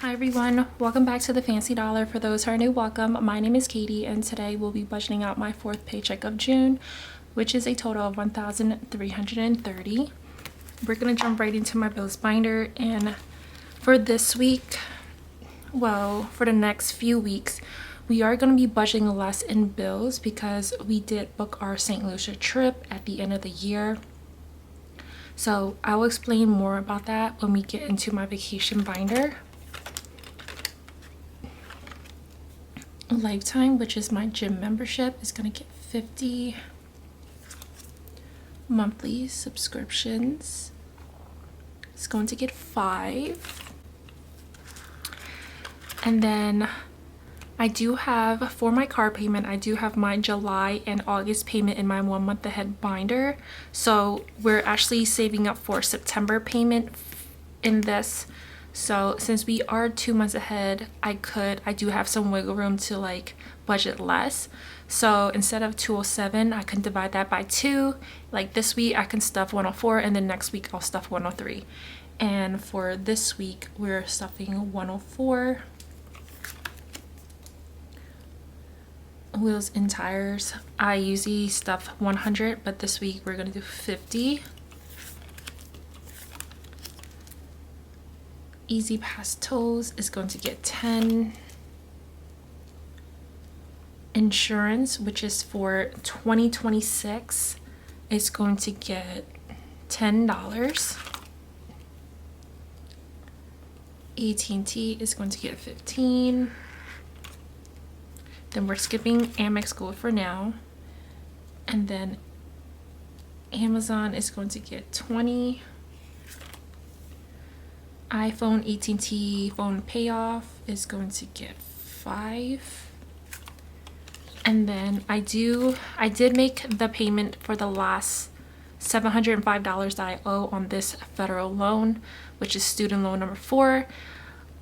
Hi everyone, welcome back to the Fancy Dollar. For those who are new, welcome. My name is Katie and today we'll be budgeting out my fourth paycheck of June, which is a total of $1,330. We're gonna jump right into my bills binder, and for this week, well, for the next few weeks, we are going to be budgeting less in bills because we did book our St. Lucia trip at the end of the year. So I will explain more about that when we get into my vacation binder. Lifetime, which is my gym membership, is going to get 50. Monthly subscriptions is going to get 5. And then I do have, for my car payment, I do have my July and August payment in my 1 month ahead binder. So we're actually saving up for September payment in this. So since we are 2 months ahead, I do have some wiggle room to like budget less. So instead of 207, I can divide that by 2. Like this week I can stuff 104, and then next week I'll stuff 103. And for this week we're stuffing 104. Wheels and tires, I usually stuff 100, but this week we're gonna do 50. Easy Pass tolls is going to get 10. Insurance, which is for 2026, is going to get $10. AT&T is going to get 15. Then we're skipping Amex Gold for now, and then Amazon is going to get 20. iPhone, AT&T phone payoff is going to get 5. And then I did make the payment for the last $705 that I owe on this federal loan, which is student loan number 4.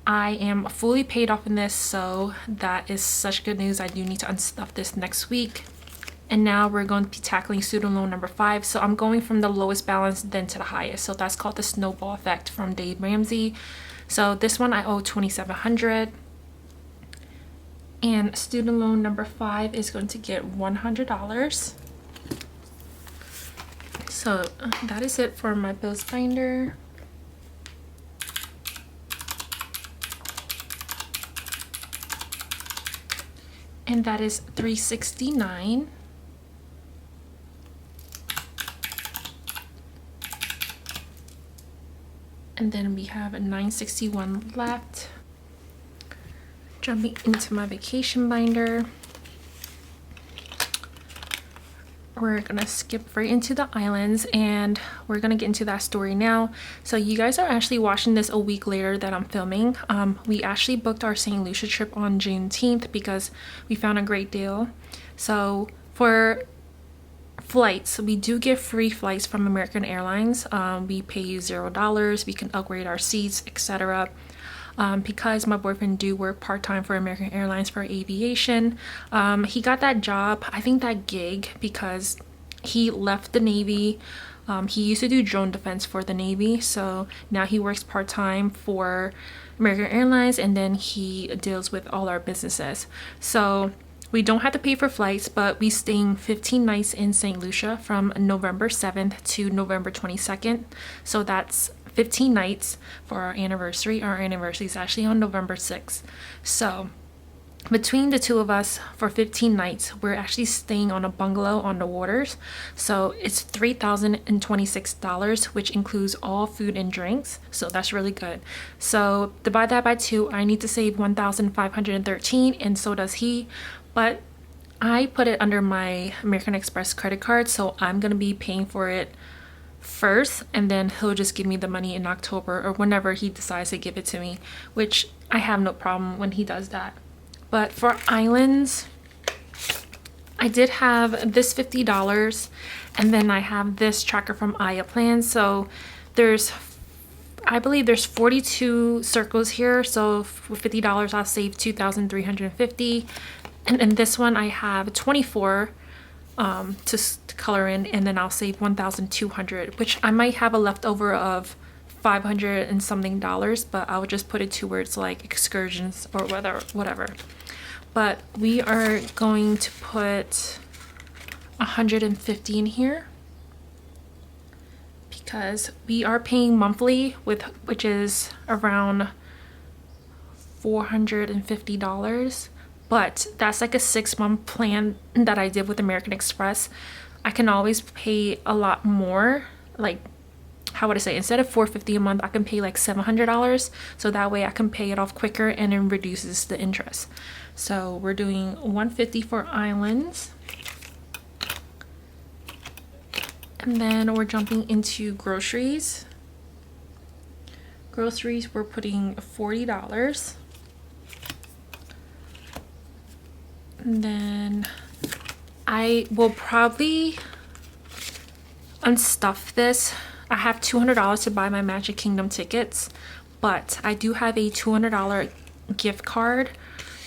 I am fully paid off in this, so that is such good news. I do need to unstuff this next week. And now we're going to be tackling student loan number 5. So I'm going from the lowest balance then to the highest. So that's called the snowball effect from Dave Ramsey. So this one I owe $2,700. And student loan number 5 is going to get $100. So that is it for my bills binder. And that is $369. And then we have a $961 left. Jumping into my vacation binder, we're gonna skip right into the islands, and we're gonna get into that story now. So you guys are actually watching this a week later that I'm filming. We actually booked our St. Lucia trip on Juneteenth because we found a great deal. So for flights, we do get free flights from American Airlines. We pay you $0. We can upgrade our seats, etc. Because my boyfriend do work part-time for American Airlines for aviation. He got that job, I think that gig, because he left the Navy. He used to do drone defense for the Navy, so now he works part-time for American Airlines, and then he deals with all our businesses. So we don't have to pay for flights, but we staying 15 nights in St. Lucia from November 7th to November 22nd. So that's 15 nights for our anniversary. Our anniversary is actually on November 6th. So between the two of us, for 15 nights, we're actually staying on a bungalow on the waters. So it's $3,026, which includes all food and drinks. So that's really good. So divide that by 2, I need to save $1,513, and so does he. But I put it under my American Express credit card, so I'm gonna be paying for it first, and then he'll just give me the money in October or whenever he decides to give it to me, which I have no problem when he does that. But for islands, I did have this $50, and then I have this tracker from Aya Plan. So I believe there's 42 circles here, so for $50 I'll save $2,350. And in this one I have 24 to color in, and then I'll save 1,200, which I might have a leftover of $500 and something, but I would just put it towards like excursions or whatever. But we are going to put 150 in here because we are paying monthly, which is around $450, but that's like a 6-month plan that I did with American Express. I can always pay a lot more, like, how would I say, instead of $450 a month, I can pay like $700, so that way I can pay it off quicker and it reduces the interest. So we're doing 150 for islands, and then we're jumping into groceries. We're putting $40. And then I will probably unstuff this. I have $200 to buy my Magic Kingdom tickets, but I do have a $200 gift card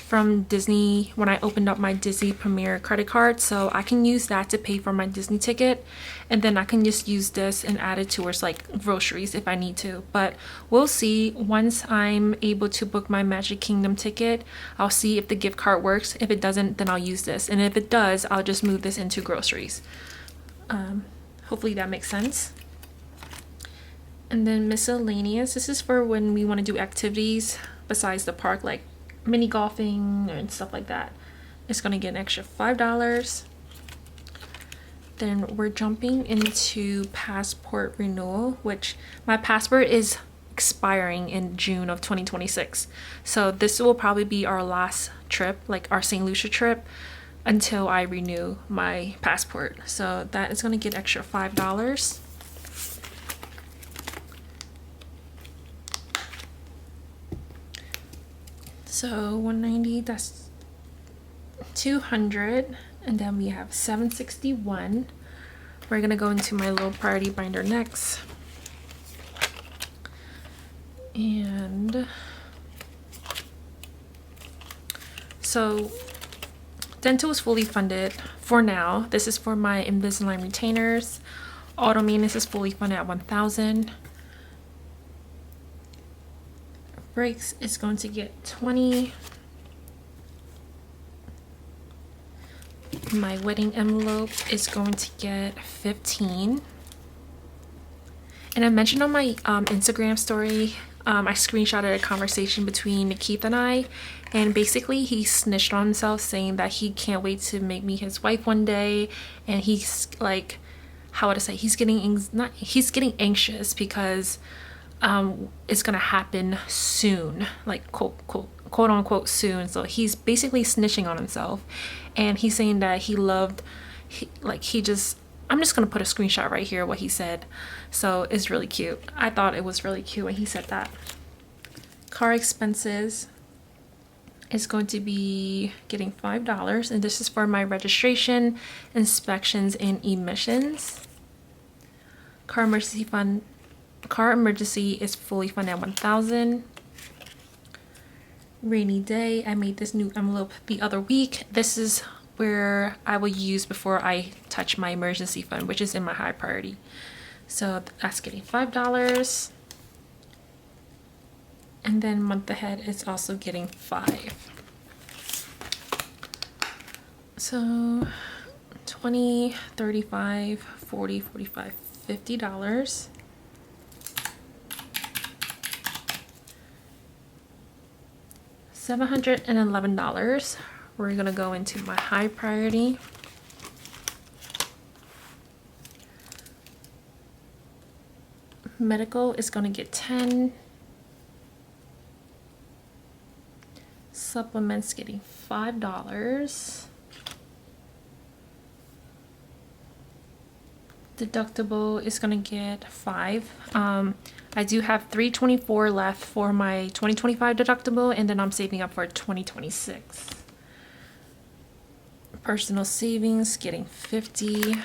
from Disney when I opened up my Disney Premier credit card, so I can use that to pay for my Disney ticket, and then I can just use this and add it towards like groceries if I need to. But we'll see. Once I'm able to book my Magic Kingdom ticket, I'll see if the gift card works. If it doesn't, then I'll use this, and if it does, I'll just move this into groceries. Hopefully that makes sense. And then miscellaneous, this is for when we want to do activities besides the park, like mini golfing and stuff like that. It's going to get an extra $5. Then we're jumping into passport renewal, which my passport is expiring in June of 2026. So this will probably be our last trip, like our St. Lucia trip, until I renew my passport. So that is going to get extra $5. So 190, that's 200, and then we have 761. We're gonna go into my low priority binder next. And so dental is fully funded for now. This is for my Invisalign retainers. Auto maintenance is fully funded at $1,000. Brakes is going to get 20. My wedding envelope is going to get 15. And I mentioned on my Instagram story, I screenshotted a conversation between Keith and I, and basically he snitched on himself, saying that he can't wait to make me his wife one day, and he's like, how would I say, he's getting anxious because it's gonna happen soon, like quote unquote soon. So he's basically snitching on himself, and he's saying that I'm just gonna put a screenshot right here what he said. So it's really cute. I thought it was really cute when he said that. Car expenses is going to be getting $5, and this is for my registration, inspections, and emissions. Car emergency is fully funded at $1,000. Rainy day, I made this new envelope the other week. This is where I will use before I touch my emergency fund, which is in my high priority. So that's getting $5. And then month ahead is also getting $5. So 20, 35, 40, 45, $50. $711. We're gonna go into my high priority. Medical is gonna get 10. Supplements getting $5. Deductible is gonna get $5. I do have $324 left for my 2025 deductible, and then I'm saving up for 2026. Personal savings getting $50.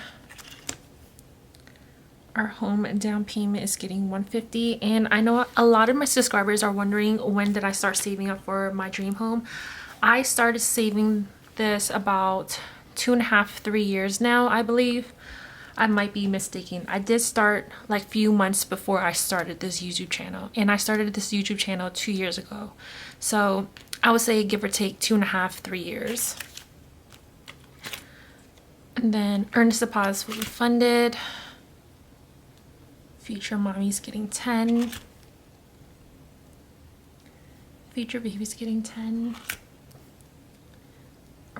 Our home down payment is getting $150. And I know a lot of my subscribers are wondering, when did I start saving up for my dream home? I started saving this about 2.5, 3 years now, I believe. I might be mistaken. I did start like few months before I started this YouTube channel, and I started this YouTube channel 2 years ago. So I would say give or take 2.5, 3 years. And then earnest deposits were refunded. Future mommy's getting 10. Future baby's getting 10.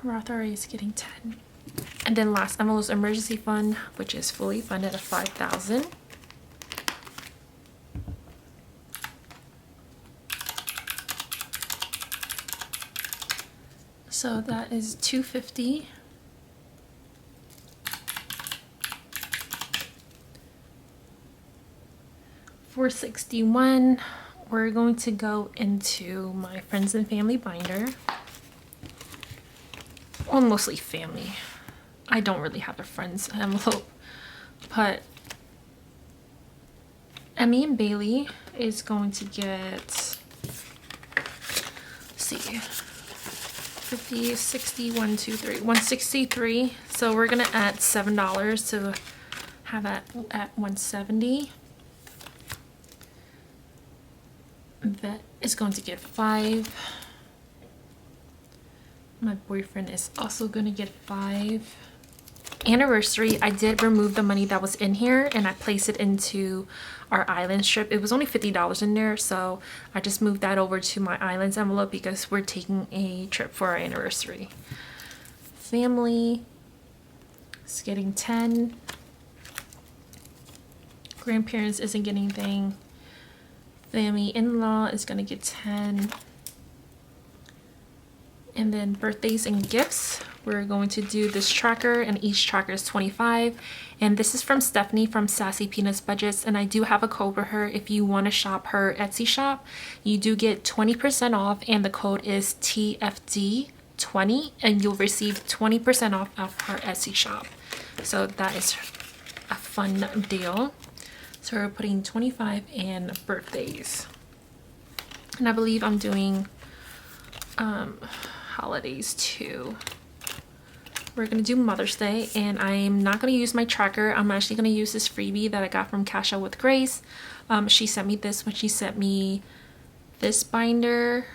Roth IRA is getting 10. And then last envelope's emergency fund, which is fully funded at $5,000. So that is $250. $461. We're going to go into my friends and family binder. Well, mostly family. I don't really have a friends envelope, but Emmy and Bailey is going to get, let's see, 50, 60, 1, 2, 3, 163. So we're gonna add $7 to have that at 170. Vet is going to get 5. My boyfriend is also gonna get 5. Anniversary, I did remove the money that was in here and I placed it into our island strip. It was only $50 in there, so I just moved that over to my islands envelope because we're taking a trip for our anniversary. Family is getting 10. Grandparents isn't getting anything. Family in-law is gonna get 10. And then birthdays and gifts, we're going to do this tracker, and each tracker is 25. And this is from Stephanie from Sassy Peanuts Budgets, and I do have a code for her. If you want to shop her Etsy shop, you do get 20% off, and the code is TFD20, and you'll receive 20% off of her Etsy shop. So that is a fun deal. So we're putting 25 in birthdays, and I believe I'm doing holidays too. We're gonna do Mother's Day, and I'm not gonna use my tracker. I'm actually gonna use this freebie that I got from Cash Out with Grace. She sent me this when she sent me this binder.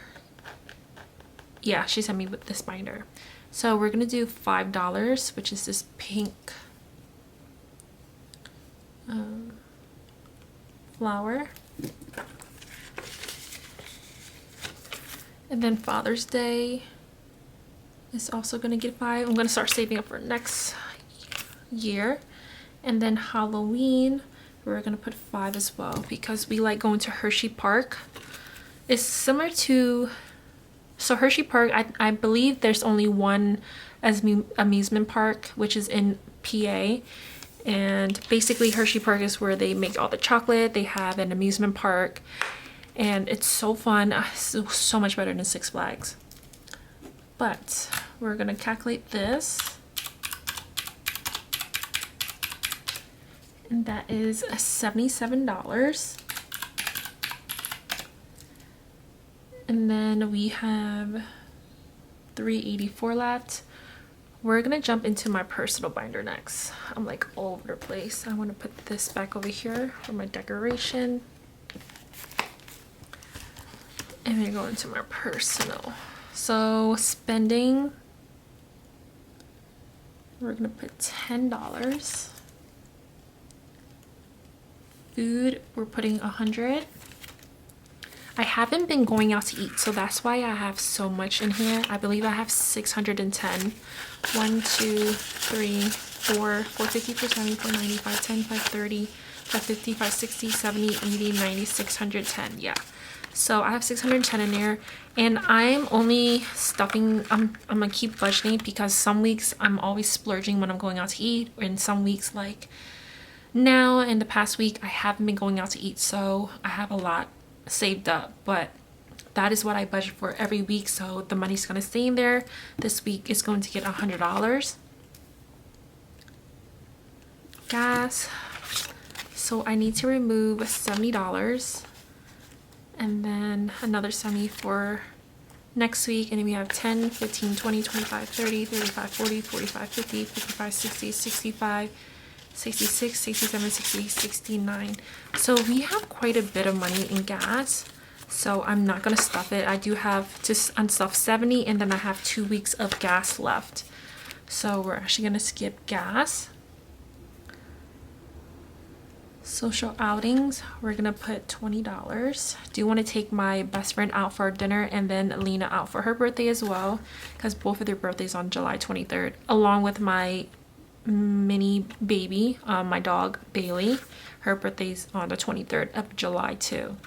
Yeah, she sent me with this binder. So we're gonna do $5, which is this pink flower. And then Father's Day is also gonna get 5. I'm gonna start saving up for next year. And then Halloween, we're gonna put 5 as well because we like going to Hershey Park. It's similar to, so Hershey Park, I believe there's only one amusement park, which is in PA. And basically Hershey Park is where they make all the chocolate. They have an amusement park, and it's so fun. So much better than Six Flags. But we're gonna calculate this, and that is $77. And then we have $384 left. We're gonna jump into my personal binder next. I'm like all over the place. I want to put this back over here for my decoration. And we go into my personal. So spending, we're gonna put $10. Food, we're putting 100. I haven't been going out to eat, so that's why I have so much in here. I believe I have 610. 1, 2, 3, 4, 450, 470, 490, 510, 530, 550, 560, 70, 80, 90, 610. Yeah. So I have 610 in there, and I'm only stuffing, I'm gonna keep budgeting because some weeks I'm always splurging when I'm going out to eat, and some weeks like now in the past week I haven't been going out to eat, so I have a lot saved up, but that is what I budget for every week, so the money's gonna stay in there. This week is going to get $100. Gas, so I need to remove $70, and then another 70 for next week, and then we have 10, 15, 20, 25, 30, 35, 40, 45, 50, 55, 60, 65, 66, 67, 68, 69. So we have quite a bit of money in gas. So I'm not gonna stuff it. I do have just unstuff 70, and then I have 2 weeks of gas left. So we're actually gonna skip gas. Social outings, we're gonna put $20. Do want to take my best friend out for dinner, and then Lena out for her birthday as well, because both of their birthdays on July 23rd, along with my mini baby, my dog Bailey. Her birthday's on the 23rd of July too.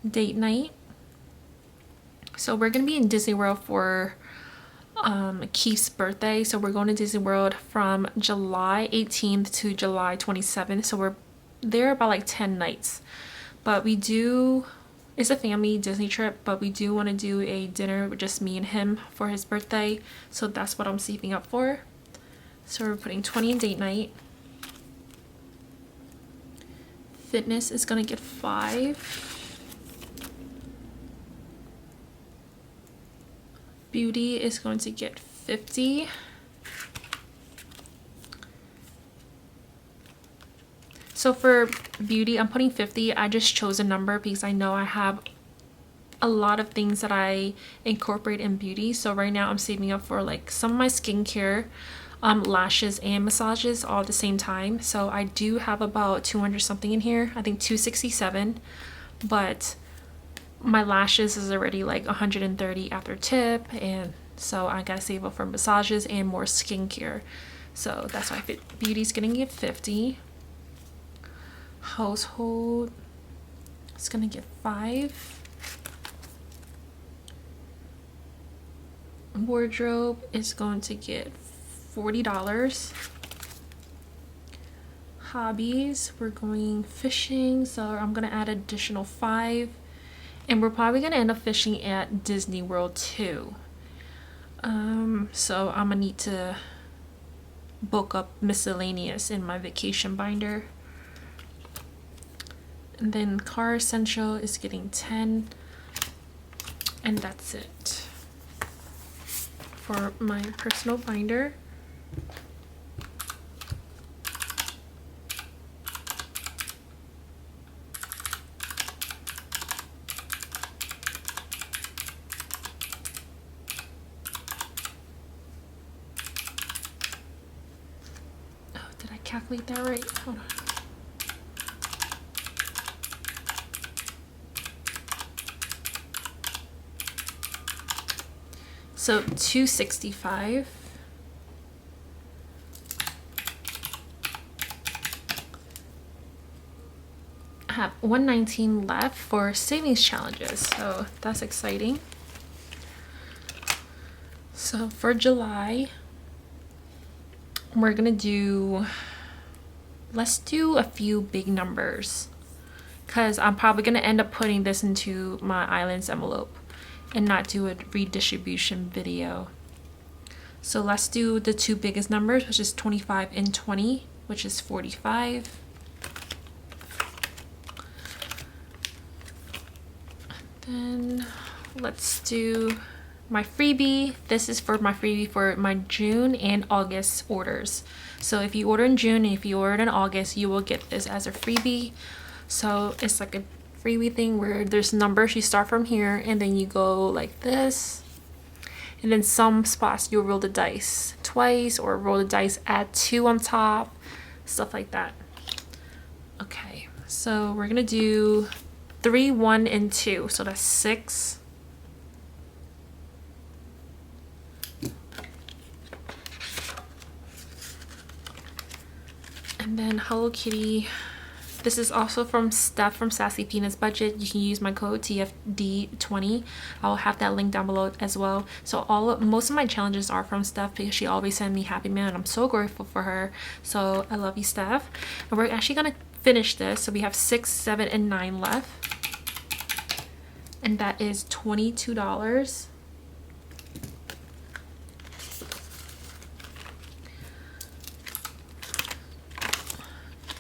Date night, so we're gonna be in Disney World for Keith's birthday. So we're going to Disney World from July 18th to July 27th. So we're there about like 10 nights. But we do, it's a family Disney trip, but we do want to do a dinner with just me and him for his birthday. So that's what I'm saving up for. So we're putting 20 in date night. Fitness is going to get 5. Beauty is going to get 50. So for beauty, I'm putting 50. I just chose a number because I know I have a lot of things that I incorporate in beauty. So right now I'm saving up for like some of my skincare, lashes and massages all at the same time. So I do have about 200 something in here. I think 267, but my lashes is already like 130 after tip, and so I gotta save up for massages and more skincare. So that's why beauty's gonna get 50. Household is gonna get 5. Wardrobe is going to get $40. Hobbies, we're going fishing, so I'm gonna add additional 5. And we're probably gonna end up fishing at Disney World too. So I'm gonna need to book up miscellaneous in my vacation binder. And then car essential is getting 10. And that's it for my personal binder. Calculate that right? Hold on. So 265. I have 119 left for savings challenges, so that's exciting. So for July, we're gonna do, let's do a few big numbers, because I'm probably going to end up putting this into my islands envelope and not do a redistribution video. So let's do the 2 biggest numbers, which is 25 and 20, which is 45. Then let's do my freebie. This is for my freebie for my June and August orders. So if you order in June and if you order in August, you will get this as a freebie. So it's like a freebie thing where there's numbers, you start from here and then you go like this, and then some spots you'll roll the dice twice or roll the dice, add 2 on top, stuff like that. Okay, so we're gonna do 3, 1, and 2, so that's 6. And then Hello Kitty, this is also from Steph from Sassy Peanuts Budget. You can use my code TFD20. I'll have that link down below as well. So most of my challenges are from Steph because she always sends me Happy Mail and I'm so grateful for her. So I love you, Steph. And we're actually gonna finish this. So we have 6, 7, and 9 left. And that is $22.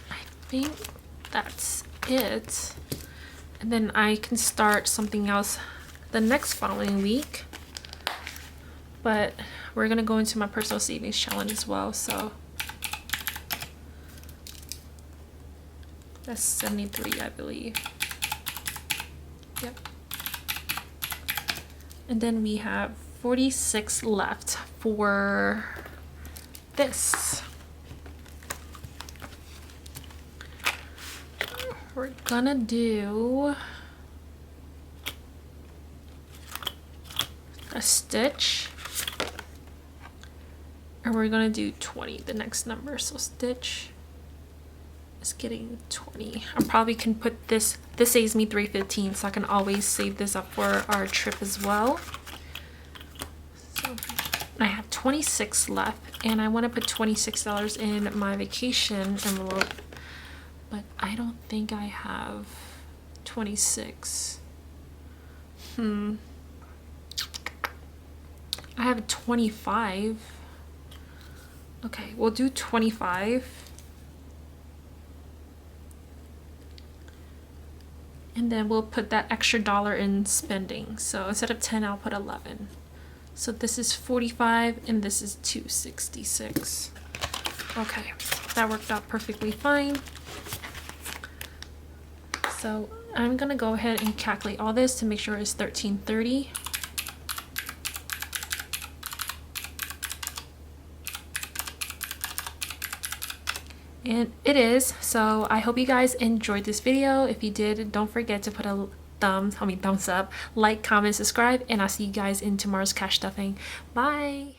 I think that's it, and then I can start something else the next following week, but we're gonna go into my personal savings challenge as well. So That's 73, I believe. Yep. And then we have 46 left for this. We're gonna do a stitch, and we're gonna do 20, the next number. So stitch is getting 20. I probably can put this saves me $3.15, so I can always save this up for our trip as well. So I have 26 left, and I want to put $26 in my vacation envelope, but I don't think I have 26. I have 25. Okay, we'll do 25. And then we'll put that extra dollar in spending. So instead of 10, I'll put 11. So this is 45 and this is 266. Okay, that worked out perfectly fine. So I'm gonna go ahead and calculate all this to make sure it's $13.30. And it is. So I hope you guys enjoyed this video. If you did, don't forget to put a thumbs up, like, comment, subscribe, and I'll see you guys in tomorrow's cash stuffing. Bye.